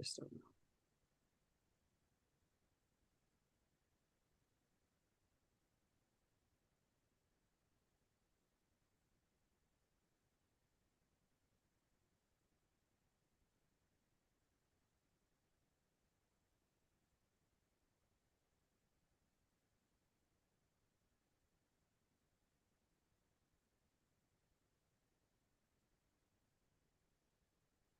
Just don't know.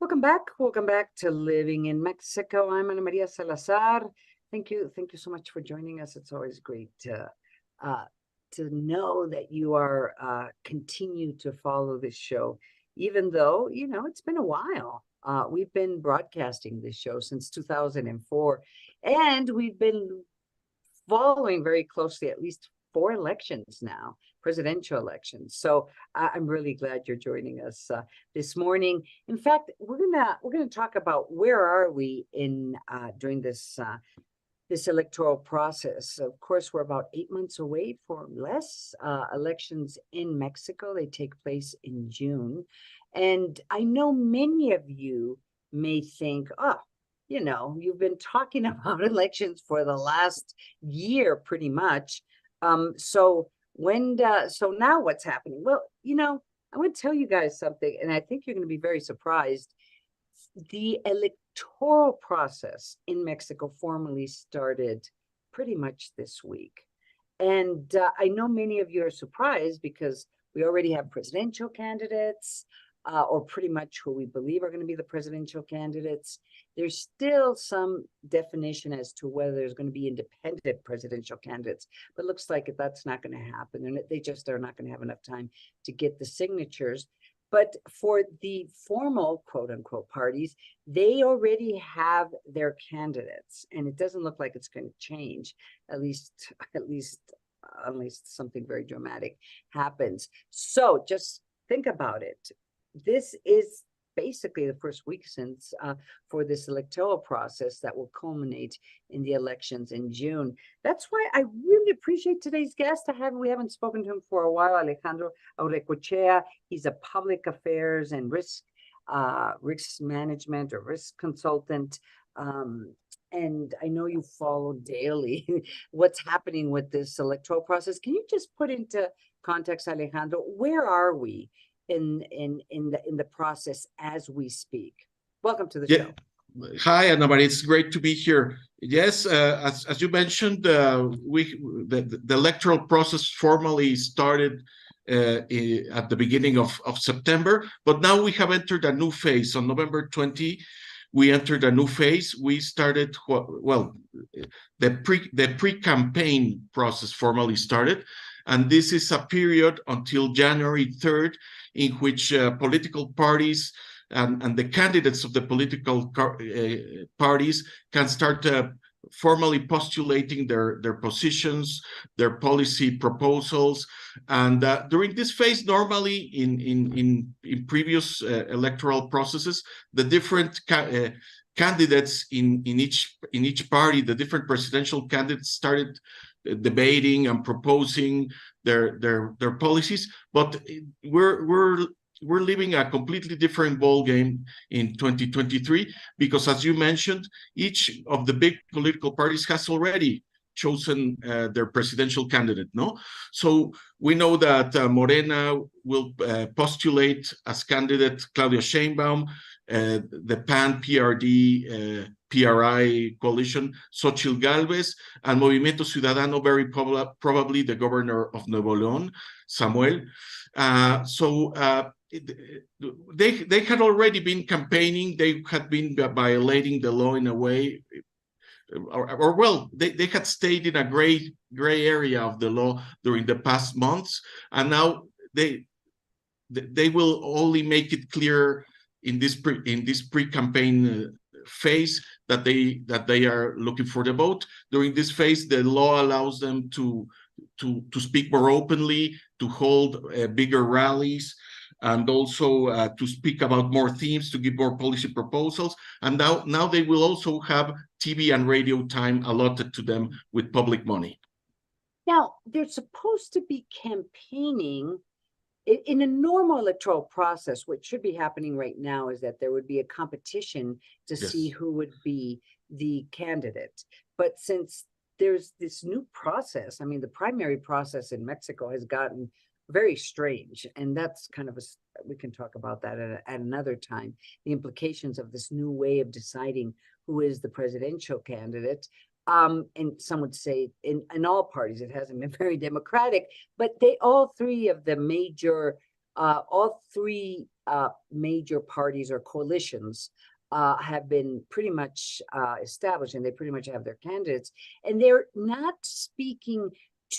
Welcome back. Welcome back to Living in Mexico. I'm Ana Maria Salazar. Thank you so much for joining us. It's always great to know that you are continue to follow this show, even though it's been a while. We've been broadcasting this show since 2004, and we've been following very closely at least 4 elections now, presidential elections. So I'm really glad you're joining us this morning. In fact, we're gonna talk about where are we in during this electoral process. Of course, we're about 8 months away for less elections in Mexico. They take place in June, and I know many of you may think, oh, you've been talking about elections for the last year, pretty much. So now what's happening? Well, I want to tell you guys something, and I think you're going to be very surprised. The electoral process in Mexico formally started pretty much this week. And I know many of you are surprised because we already have presidential candidates, or pretty much who we believe are going to be the presidential candidates. There's still some definition as to whether there's going to be independent presidential candidates, but it looks like that's not going to happen. And they just are not going to have enough time to get the signatures. But for the formal, quote unquote, parties, they already have their candidates, and it doesn't look like it's going to change, at least unless something very dramatic happens. So just think about it. This is basically the first week since for this electoral process that will culminate in the elections in June. That's why I really appreciate today's guest. We haven't spoken to him for a while, Alejandro Aurrecochea. He's a public affairs and risk management or risk consultant. And I know you follow daily what's happening with this electoral process. Can you just put into context, Alejandro, where are we in the process as we speak? Welcome to the show. Hi, Ana Maria. It's great to be here. Yes, as you mentioned, the electoral process formally started at the beginning of September, but now we have entered a new phase. On November 20, we entered a new phase. We started, the pre-campaign process formally started, and this is a period until January 3rd in which political parties and the candidates of the political parties can start formally postulating their positions, their policy proposals. And during this phase, normally in previous electoral processes, the different candidates in each party, the different presidential candidates started debating and proposing their policies. But we're living a completely different ball game in 2023, because as you mentioned, each of the big political parties has already chosen their presidential candidate, no? So we know that Morena will postulate as candidate Claudia Sheinbaum, the PAN-PRD PRI coalition, Xochitl Gálvez, and Movimiento Ciudadano, very probably the governor of Nuevo León, Samuel. They had already been campaigning. They had been violating the law in a way, they had stayed in a gray area of the law during the past months, and now they will only make it clear in this pre-campaign phase that they are looking for the vote. During this phase, the law allows them to speak more openly, to hold bigger rallies, and also to speak about more themes, to give more policy proposals. And now they will also have TV and radio time allotted to them with public money. Now, they're supposed to be campaigning in a normal electoral process, what should be happening right now is that there would be a competition to see Yes. who would be the candidate. But since there's this new process, I mean, the primary process in Mexico has gotten very strange, and that's kind of we can talk about that at another time, the implications of this new way of deciding who is the presidential candidate. And some would say in all parties, it hasn't been very democratic, but all three major parties or coalitions have been pretty much established, and they pretty much have their candidates, and they're not speaking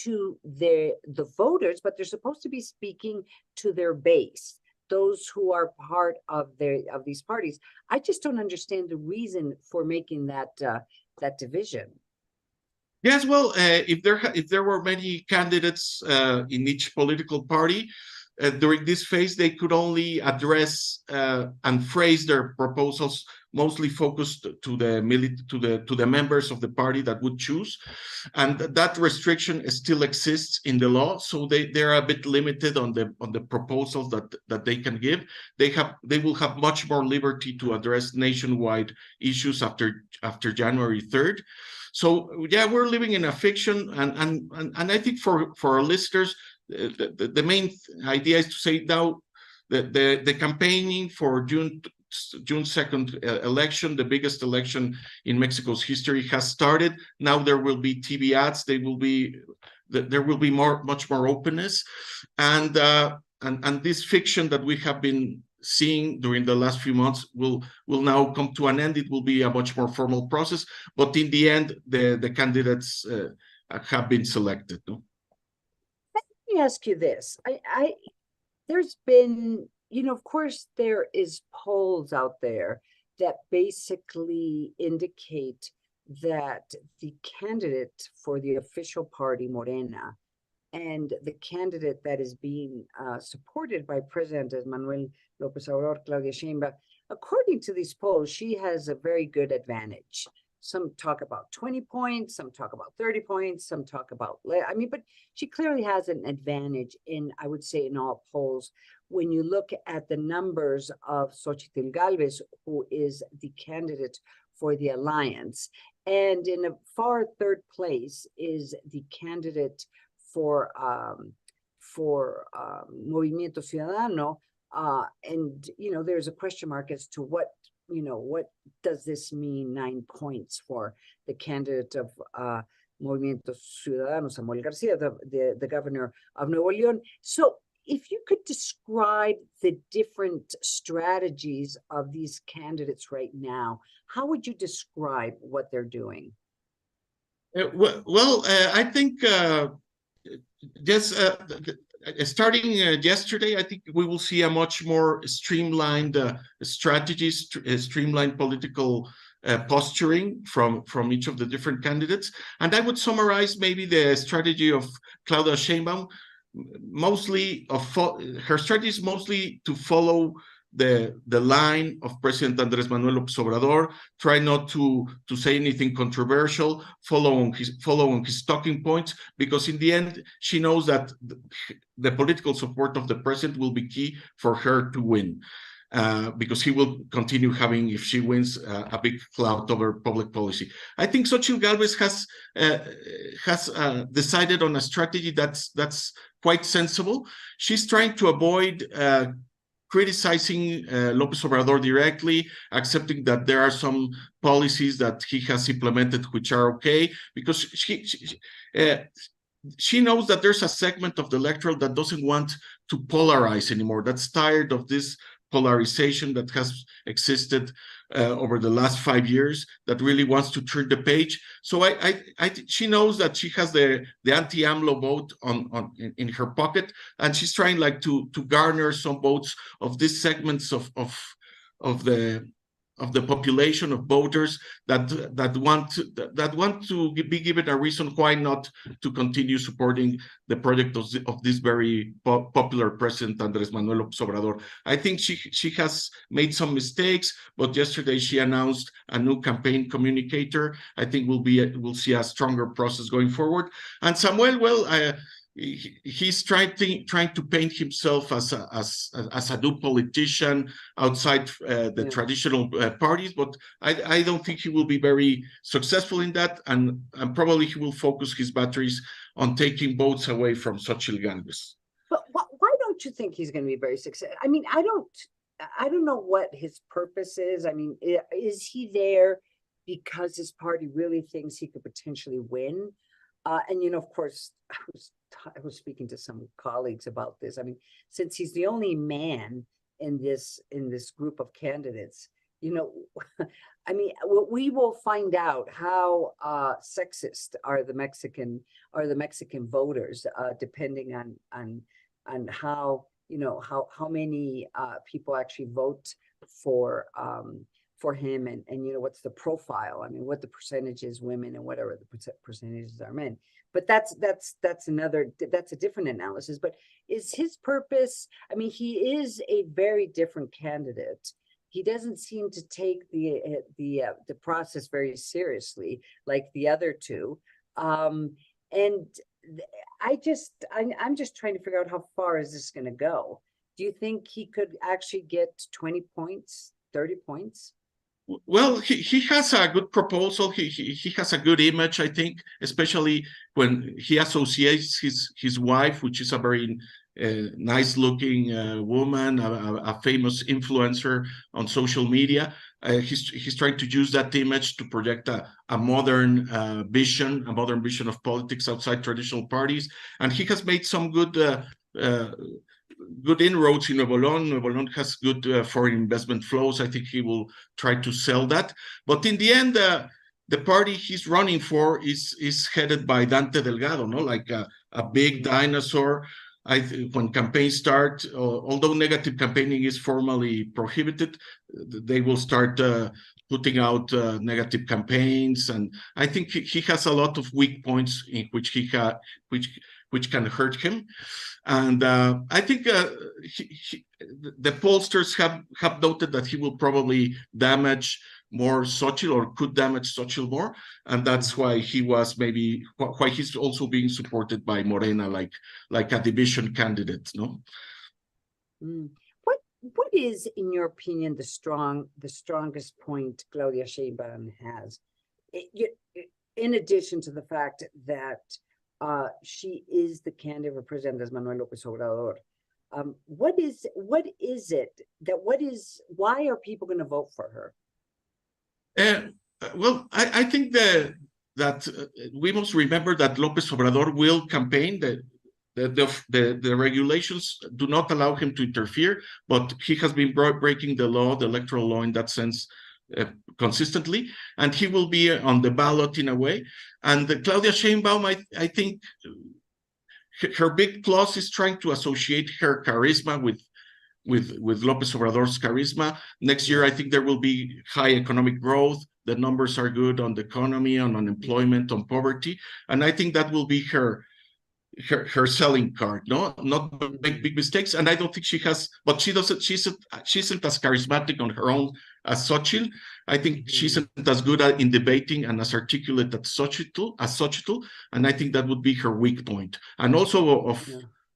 to the voters, but they're supposed to be speaking to their base, those who are part of these parties. I just don't understand the reason for making that division. Yes, well, if there were many candidates in each political party during this phase, they could only address and phrase their proposals mostly focused to the members of the party that would choose, and that restriction still exists in the law. So they're a bit limited on the proposals that they can give. They will have much more liberty to address nationwide issues after January 3rd. So yeah, we're living in a fiction, and I think for our listeners, the main idea is to say now the campaigning for June 2nd election, the biggest election in Mexico's history, has started. Now there will be TV ads. There will be much more openness, and this fiction that we have been seeing during the last few months will now come to an end. It will be a much more formal process, but in the end, the candidates have been selected. No? Let me ask you this. There's been, of course, there is polls out there that basically indicate that the candidate for the official party, Morena, and the candidate that is being supported by President Manuel López Obrador, Claudia Sheinbaum, according to these polls, she has a very good advantage. Some talk about 20 points, some talk about 30 points, some talk about, but she clearly has an advantage I would say, in all polls. When you look at the numbers of Xochitl Gálvez, who is the candidate for the alliance, and in a far third place is the candidate for Movimiento Ciudadano, and there's a question mark as to what does this mean, 9 points for the candidate of Movimiento Ciudadano, Samuel Garcia, the governor of Nuevo León. So if you could describe the different strategies of these candidates right now, how would you describe what they're doing? I think just starting yesterday, I think we will see a much more streamlined strategies, streamlined political posturing from each of the different candidates. And I would summarize maybe the strategy of Claudia Sheinbaum. Her strategy is mostly to follow the line of President Andrés Manuel López Obrador, try not to say anything controversial, follow on his talking points, because in the end, she knows that the political support of the president will be key for her to win. Because he will continue having, if she wins, a big clout over public policy. I think Xochitl Gálvez has decided on a strategy that's quite sensible. She's trying to avoid criticizing López Obrador directly, accepting that there are some policies that he has implemented which are okay, because she knows that there's a segment of the electorate that doesn't want to polarize anymore, that's tired of this polarization that has existed over the last 5 years, that really wants to turn the page. So she knows that she has the anti-AMLO vote in her pocket, and she's trying to garner some votes of these segments of the population of voters that want to be given a reason why not to continue supporting the project of this very popular President Andrés Manuel López Obrador. I think she has made some mistakes, but yesterday she announced a new campaign communicator. I think we'll see a stronger process going forward. And Samuel, he's trying to paint himself as a new politician outside the traditional parties, but I don't think he will be very successful in that, and probably he will focus his batteries on taking votes away from Xochitl Gálvez. But why don't you think he's going to be very successful? I mean, I don't know what his purpose is. I mean, is he there because his party really thinks he could potentially win? And you know, of course, I was speaking to some colleagues about this. I mean, since he's the only man in this group of candidates, you know, I mean, we will find out how sexist are the Mexican voters, depending on how, you know, how many people actually vote for him, and you know, what's the profile. I mean, what the percentage is women and whatever the percentages are men. But that's a different analysis. But is his purpose, I mean, he is a very different candidate. He doesn't seem to take the process very seriously like the other two. And I'm just trying to figure out how far is this going to go. Do you think he could actually get 20 points, 30 points? Well, he has a good proposal. He has a good image, I think, especially when he associates his wife, which is a very nice-looking woman, a famous influencer on social media. He's trying to use that image to project a modern vision of politics outside traditional parties, and he has made some good inroads in Nuevo León. Nuevo León has good foreign investment flows. I think he will try to sell that. But in the end, the party he's running for is headed by Dante Delgado, no, like a big dinosaur. When campaigns start, although negative campaigning is formally prohibited, they will start putting out negative campaigns, and I think he has a lot of weak points in which which can hurt him. And I think the pollsters have noted that he will probably damage more Xochitl, or could damage Xochitl more, and that's why he's also being supported by Morena, like a division candidate, no? What is, in your opinion, the strongest point Claudia Sheinbaum has, in addition to the fact that she is the candidate for President Andrés Manuel López Obrador? Why are people going to vote for her? Well, I think that we must remember that López Obrador will campaign. The regulations do not allow him to interfere, but he has been breaking the law, the electoral law, in that sense, consistently, and he will be on the ballot in a way. And Claudia Sheinbaum, I think her big plus is trying to associate her charisma with López Obrador's charisma. Next year, I think there will be high economic growth. The numbers are good on the economy, on unemployment, on poverty, and I think that will be her selling card. No, not make big mistakes, and I don't think she has. But she doesn't. She isn't as charismatic on her own as Xochitl. I think she isn't as good in debating and as articulate as Xochitl, and I think that would be her weak point, and also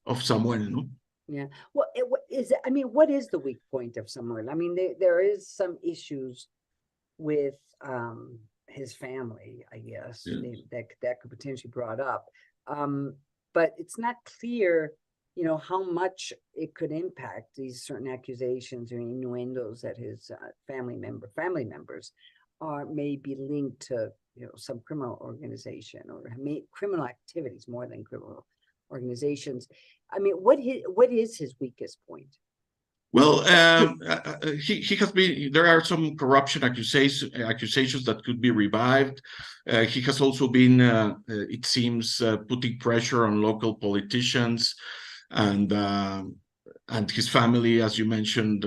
of Samuel, no? Yeah. Well, I mean, what is the weak point of Samuel? I mean, there is some issues with his family, I guess, that could potentially be brought up. But it's not clear, you know, how much it could impact these certain accusations or innuendos that his family members may be linked to, you know, some criminal organization or criminal activities more than criminal organizations. I mean, what is his weakest point? Well, he has been. There are some corruption accusations that could be revived. He has also been, it seems, putting pressure on local politicians, and his family, as you mentioned,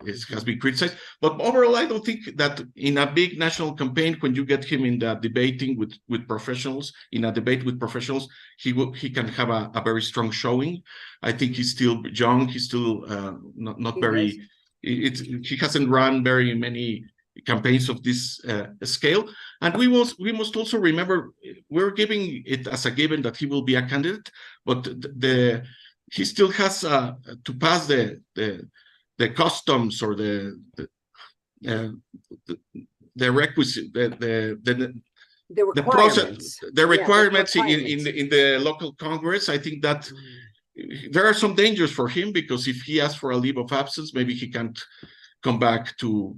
has been criticized. But overall, I don't think that in a big national campaign, when you get him in the debating with professionals, in a debate with professionals, he can have a very strong showing. I think he's still young. He's still not very. He hasn't run very many campaigns of this scale. And we must also remember, we're giving it as a given that he will be a candidate, but he still has to pass the customs or the requisite the process, the requirements requirements. in the local Congress. I think that there are some dangers for him, because if he asks for a leave of absence, maybe he can't come back to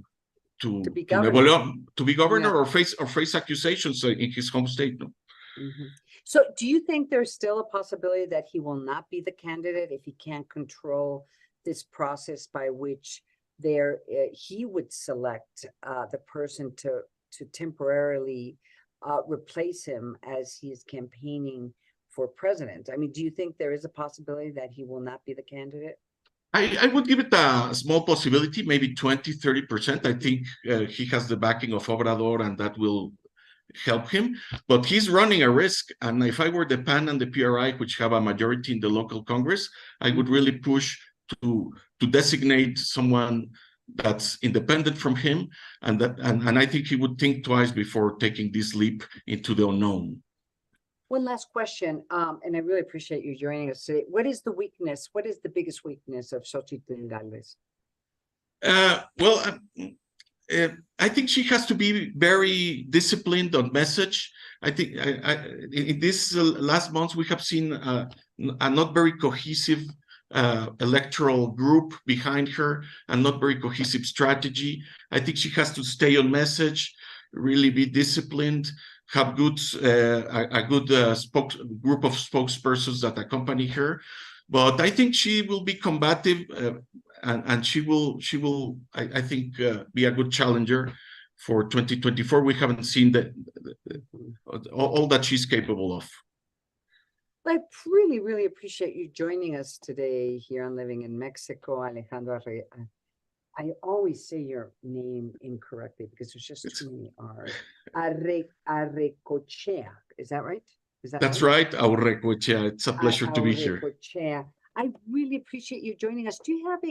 be governor, or face accusations in his home state. No? So do you think there's still a possibility that he will not be the candidate if he can't control this process by which he would select the person to temporarily replace him as he is campaigning for president? I mean, do you think there is a possibility that he will not be the candidate? I would give it a small possibility, maybe 20-30%. I think he has the backing of Obrador, and that will help him. But he's running a risk. And if I were the PAN and the PRI, which have a majority in the local Congress, I would really push to designate someone that's independent from him, and I think he would think twice before taking this leap into the unknown. One last question, and I really appreciate you joining us today. What is the weakness? What is the biggest weakness of Xochitl Gálvez? I think she has to be very disciplined on message. I think in this last months, we have seen a not very cohesive electoral group behind her, and not very cohesive strategy. I think she has to stay on message, really be disciplined, have a good group of spokespersons that accompany her. But I think she will be combative, and she will, I think, be a good challenger for 2024. We haven't seen all that she's capable of. I really, really appreciate you joining us today here on Living in Mexico, Alejandro. I always say your name incorrectly because there's just too many R's. Aurrecochea, is that right? That's right, Aurrecochea. It's a pleasure to be here. Aurrecochea. I really appreciate you joining us. Do you have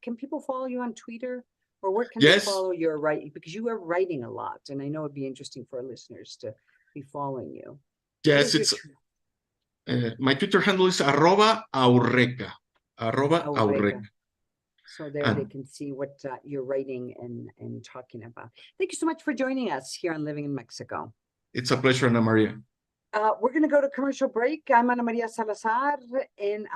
can people follow you on Twitter, or where can they follow your writing? Because you are writing a lot, and I know it'd be interesting for our listeners to be following you. Yes, it's my Twitter handle is @Aurreca. @Aurreca. So there they can see what you're writing and talking about. Thank you so much for joining us here on Living in Mexico. It's a pleasure, Ana Maria. We're going to go to commercial break. I'm Ana Maria Salazar, and